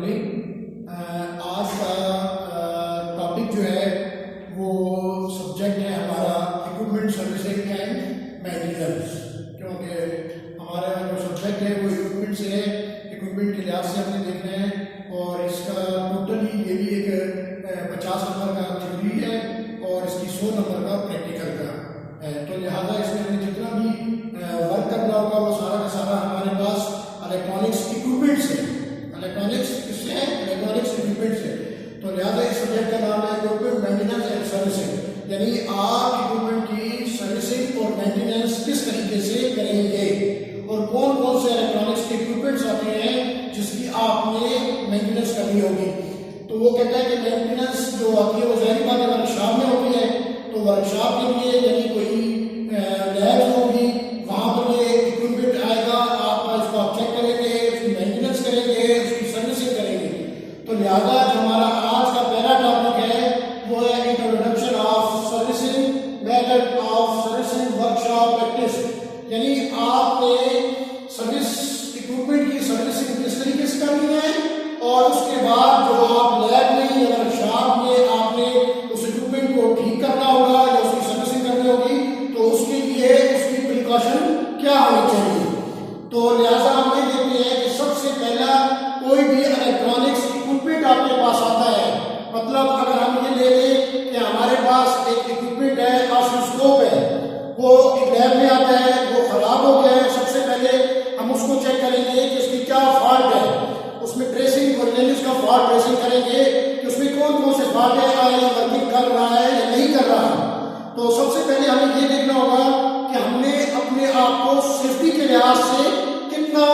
Morning. आज का topic जो है वो सब्जेक्ट है हमारा इक्विपमेंट सर्विसिंग एंड मेंटेनेंस। क्योंकि हमारा जो सब्जेक्ट है वो इक्विपमेंट से है, इक्विपमेंट के लिहाज से हमने देखना है और इसका टोटली ये भी एक 50 नंबर का थ्योरी है और इसकी 100 नंबर का प्रैक्टिकल का है। तो लिहाजा इसमें हमें जितना भी वर्क करना होगा वो सारा का सारा हमारे पास इलेक्ट्रॉनिक्स इक्विपमेंट से, इलेक्ट्रॉनिक्स किससे है, इलेक्ट्रॉनिक्स इक्विपमेंट से। तो लिहाजा इस सब्जेक्ट का नाम है इक्विपमेंट मेंटेनेंस एंड सर्विसिंग, यानी आप इक्विपमेंट की सर्विसिंग और मेंटेनेंस किस तरीके से करेंगे और कौन कौन से इलेक्ट्रॉनिक्स के इक्विपमेंट्स आते हैं जिसकी आपने मेंटेनेंस करनी होगी। तो वो कहता है कि मेंटेनेंस जो आती है वो ज़ाहिर बात है वर्कशॉप में होती है। तो वर्कशॉप के लिए यानी कोई लैब होगी, वहाँ पर ये इक्विपमेंट आएगा, आप इसको चेक करेंगे, उसकी मेंटेनेंस करेंगे, उसकी सर्विसिंग करेंगे। तो लिहाजा जो हमारा आज का पहला टॉपिक है वो है introduction of servicing, method of servicing, workshop practice. यानी आपने सर्विस इक्विपमेंट की सर्विसिंग किस तरीके से करनी है और उसके बाद जो आप लैब में या वर्कशॉप में आपने उस इक्विपमेंट को ठीक करना होगा या उसकी सर्विसिंग करनी होगी, तो उसके लिए उसकी प्रिकॉशन क्या होनी चाहिए। तो लिहाजा हम ये देखते हैं कि सबसे पहला कोई भी इलेक्ट्रॉनिक्स इक्विपमेंट आपके पास आता है, मतलब अगर हम ये ले लें कि हमारे पास एक इक्विपमेंट है, ऑसिलोस्कोप है, वो एक लैब में आता है, वो खराब हो गया है। सबसे पहले हम उसको चेक करेंगे कि उसकी क्या फॉल्ट है, उसमें ट्रेसिंग और उसका फॉल्ट ट्रेसिंग करेंगे कि उसमें कौन कौन से फॉल्ट है, या वर्किंग कर रहा है या नहीं कर रहा है। तो सबसे पहले हमें ये देखना होगा कि हमने अपने आप को सेफ्टी के लिहाज से कितना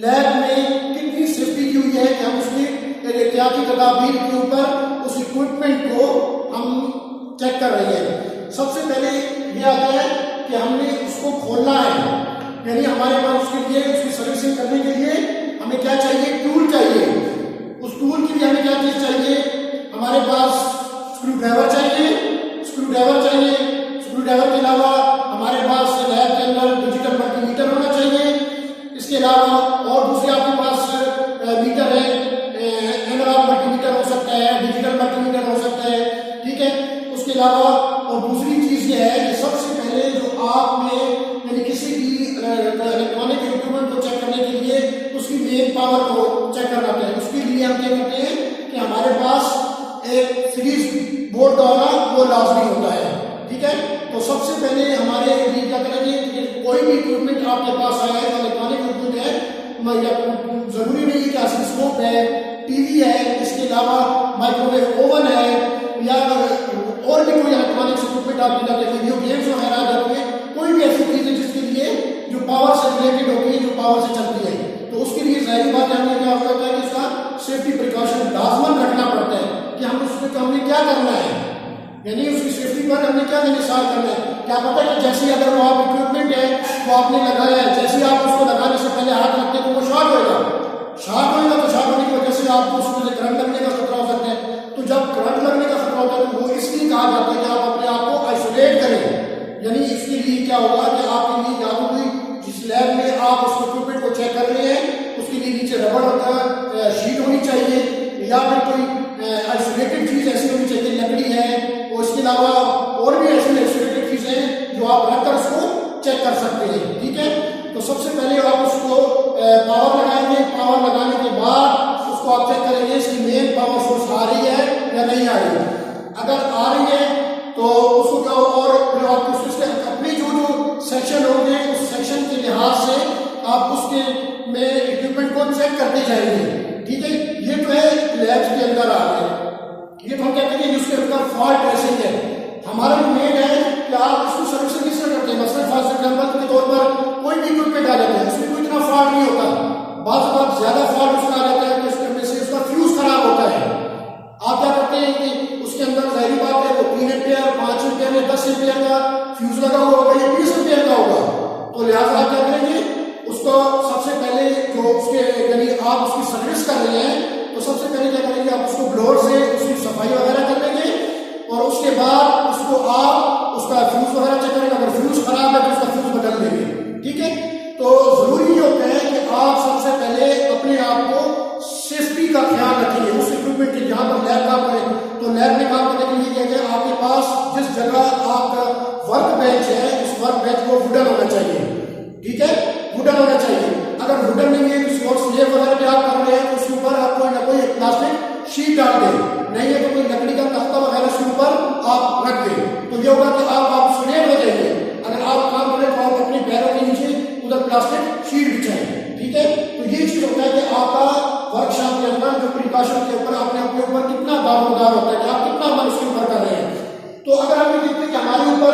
लैब में कितनी सेफ्टी की हुई है कि हम उसकी एहतियाती तदाबीर के ऊपर उस इक्विपमेंट को हम चेक कर रहे हैं। सबसे पहले ये आता है कि हमने उसको खोलना है, यानी हमारे पास उसके लिए उसकी सर्विसिंग करने के लिए हमें क्या चाहिए, टूल चाहिए। उस टूल के लिए हमें क्या चीज चाहिए, हमारे पास स्क्रू ड्राइवर चाहिए, स्क्रू ड्राइवर चाहिए। स्क्रू ड्राइवर के अलावा हमारे पास लैब के अंदर डिजिटल मल्टीमीटर होना चाहिए। इसके अलावा और दूसरे आपके पास मीटर है, एनालॉग मल्टीमीटर हो सकता है, डिजिटल मल्टीमीटर हो सकता है, ठीक है। उसके अलावा और दूसरी चीज ये है कि सबसे पहले जो आपने यानी किसी भी इलेक्ट्रॉनिक इक्विपमेंट को चेक करने के लिए उसकी मेन पावर को चेक करना है। उसके लिए हम क्या करते हैं कि हमारे पास एक सीरीज बोर्ड का होना वो लाजमी होता है, ठीक है। तो सबसे पहले हमारे लिए क्या करेंगे कि कोई भी इक्विपमेंट आपके पास आया है, इलेक्ट्रॉनिक इक्विपमेंट है, जरूरी नहीं है कि ऑसिलोस्कोप है, टीवी है, इसके अलावा माइक्रोवेव ओवन है या और भी कोई इलेक्ट्रॉनिक इक्विपमेंट आपके लगे, वीडियो गेम्स वगैरह जाते हैं, कोई भी ऐसी चीज है जिसके लिए जो पावर से रिलेटेड होती है, जो पावर से चलती है, तो उसके लिए जाहिर बात है हमें क्या होता है कि इसका सेफ्टी प्रिकॉशन लाजमन रखना पड़ता है कि हम उसमें हमने क्या करना है, यानी उसकी सेफ्टी पर हमने क्या निसार करना है। क्या पता है कि जैसे अगर वो आप इक्विपमेंट है वो आपने लगाया है, जैसे आप उसको लगाने से पहले हाथ रखते हैं तो वो शॉर्ट होगा, शॉर्ट होगा, तो शॉर्ट होने की वजह से आपको उसमें करंट लगने का खतरा हो सकता है। तो जब करंट लगने का खतरा होता है तो वो इसलिए कहा जाता है कि आप अपने आप को आइसोलेट करें, यानी इसके लिए क्या होगा कि आपके लिए या तो कोई जिस लैब में आप उस इक्विपमेंट को चेक कर रहे हैं उसके लिए नीचे रबड़ होता शीट होनी चाहिए या फिर कोई आइसोलेटेड चीज ऐसी होनी चाहिए, लकड़ी है, और इसके अलावा और भी ऐसी आइसोलेटेड चीजें जो आप रखकर उसको चेक कर सकते हैं, ठीक है। तो सबसे पहले आप उसको पावर लगाएंगे, पावर लगाने के बाद उसको आप चेक करेंगे इसकी मेन पावर सोर्स आ रही है या नहीं आ रही है। अगर आ रही है तो उसको क्या और फिर आप उसके अपने जो सेक्शन होंगे उस सेक्शन के लिहाज से आप उसके में इक्विपमेंट को चेक करते जाएंगे, ठीक है। ये तो है लैब के अंदर आ रहे हैं, ये तो हम क्या करेंगे उसके अंदर फॉल्ट ट्रेसिंग है। हमारा जो मेन है कि आप उसको सर्विसिंग किस तरह करते हैं, मसलन फॉर एग्जांपल के तौर पर कोई भी इक्विपमेंट आ जाता है, उसमें कोई इतना फॉल्ट नहीं होता, बात ज्यादा फॉल्ट उसका आ जाता है तो उसमें से उसका फ्यूज खराब होता है। आप क्या करते हैं कि उसके अंदर जाहिर बात है वो 3 एम्पियर 5 एम्पियर या 10 एम्पियर का फ्यूज लगा हुआ होगा या 20 एम्पियर का होगा। तो लिहाजा आप क्या करेंगे उसको सबसे पहले जो उसके यानी आप उसकी सर्विस कर रहे हैं तो सबसे पहले क्या करेंगे आप उसको ब्लोअर से उसकी सफाई वगैरह कर लेंगे और उसके बाद उसको आप उसका फ्यूज वगैरह चेक करेंगे। अगर फ्यूज खराब है तो उसका फ्यूज बदल देंगे, ठीक है। तो जरूरी होता है कि आप सबसे पहले अपने आप को इक्विपमेंट के यहाँ पर लैब काम करें, तो लैब में काम करने के लिए क्या है, आपके पास जिस जगह आपका वर्क बेंच है उस वर्क बेंच को वुडन होना चाहिए, ठीक है, वुडन होना चाहिए। अगर वुडन नहीं है किसी और स्लेब वगैरह पे आप कर रहे हैं तो उसके ऊपर आप कोई ना कोई प्लास्टिक शीट डाल दें, नहीं है तो कोई लकड़ी का तख्ता वगैरह उसके ऊपर आप रख दें, तो ये होगा कि आप स्लेब हो जाएंगे। अगर आप काम करें तो आप अपने पैरों के नीचे उधर प्लास्टिक शीट बिछाएं, ठीक है। तो ये चीज होता है कि आपका वर्कशॉप के अंदर जो प्रिकॉशन के ऊपर आपने अपने ऊपर कितना दारोमदार होता है कि आप कितना मन उसके ऊपर कर रहे हैं। तो अगर हम ये देखते हैं कि हमारे ऊपर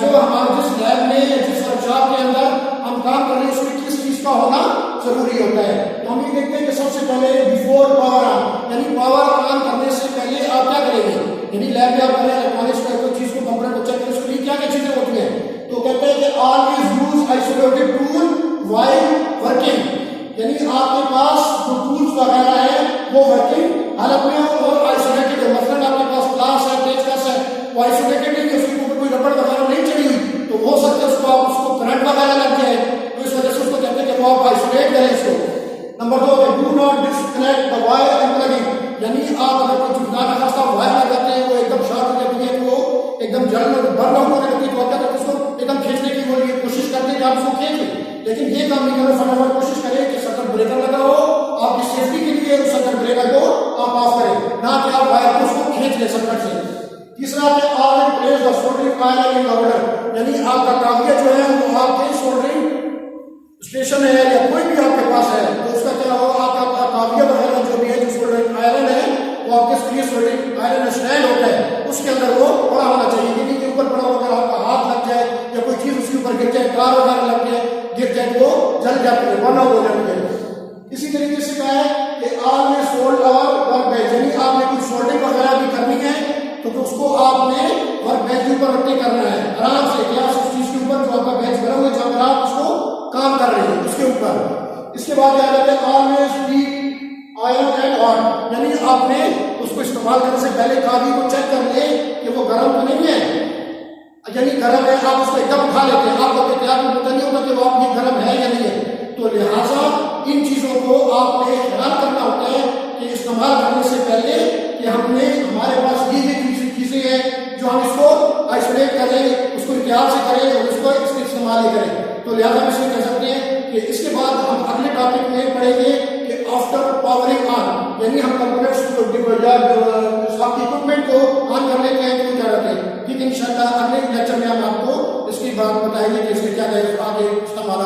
जो हमारे जिस लैब में जिस वर्कशॉप के अंदर हम काम कर रहे हैं उसमें किस चीज का होना जरूरी होता है, तो हम ये देखते हैं कि सबसे पहले बिफोर पावर ऑन, यानी पावर ऑन करने से पहले आप क्या करेंगे, यानी लैब में आप कर रहे हैं इलेक्ट्रॉनिक्स का कोई चीज को कंपोनेंट को चेक करें, उसके लिए क्या क्या चीजें होती हैं। तो कहते हैं कि always use isolated tool while working, यानी आपके पास जो टूल्स वगैरह है वो वर्किंग हालत में और आइसोलेटेड है। मतलब आपके पास ग्लास है, पेचकस है, वो आइसोलेटेड है, उसके ऊपर कोई रबड़ वगैरह नहीं चढ़ी हुई, तो हो सकता है उसको करंट वगैरह लग जाए, तो इस वजह से उसको कहते हैं कि वो आप आइसोलेट करें इसको। नंबर 2 है do not disconnect the wire and plugging, यानी आप अगर कोई चुटना का खासा वायर लग जाते हैं वो एकदम शॉर्ट हो जाती है, वो एकदम जलने बर्न आउट होने लगती है, तो क्या करते हैं उसको एकदम खींचने की वो कोशिश करते हैं कि आप उसको खींच लें, लेकिन ये काम नहीं करना, फटाफट कोशिश करें कि सर्किट ब्रेकर लगा हो, आपकी सेफ्टी के लिए उस सर्किट ब्रेकर को आप ऑफ करें, ना कि आप वायर को उसको खींच ले सर्किट से। तीसरा है always place the soldering iron in order, यानी आपका कागज जो है वो आपके सोल्डरिंग स्टेशन है या कोई भी आपके पास है तो उसका क्या होगा, आपका कागज वगैरह जो भी है जो सोल्डरिंग आयरन है वो आपके स्क्रीन सोल्डरिंग आयरन स्टैंड होता है उसके अंदर वो पड़ा होना चाहिए, यानी के ऊपर पड़ा होगा, अगर आपका हाथ लग जाए या कोई चीज उसके ऊपर गिर जाए, कार वगैरह लग जाए गिर जाए तो वो जल जाती है, बर्न आउट हो जाती है। इसी तरीके से क्या है कि आपने सोल्ड और वर्क बेंच, यानी आपने कुछ सोल्डिंग वगैरह भी करनी है तो उसको आपने वर्क बेंच के ऊपर रख के करना है आराम से, क्या उस चीज के ऊपर जो आपका बेंच बना हुआ है जहां पर आप उसको काम कर रहे हैं उसके ऊपर। इसके बाद क्या कहते हैं always keep iron and hot, यानी आपने उसको इस्तेमाल करने से पहले कागज को चेक कर ले कि वो गर्म तो नहीं है, यानी गर्म है आप उसको एकदम उठा लेते हैं, आपको तैयार पता नहीं होता कि वो आप ये गर्म है या नहीं है, तो लिहाजा इन चीजों को आपने ख्याल करना होता है कि इस्तेमाल करने से पहले कि हमने हमारे पास ये चीजें हैं जो हम इसको आइसोलेट करें, उसको इतिहास से करें और उसको इसका इस्तेमाल ही करें। तो लिहाजा हम इसमें कह सकते हैं कि इसके बाद हम अगले टॉपिक में पढ़ेंगे कि आफ्टर पावरिंग ऑन, यानी हम कंपोनेंट्स को आपके इक्विपमेंट को ऑन कर लेते हैं तो क्या करते हैं, ठीक है। इंशाल्लाह अगले लेक्चर में हम आपको इसकी बात बताएंगे कि इसमें क्या आगे इस्तेमाल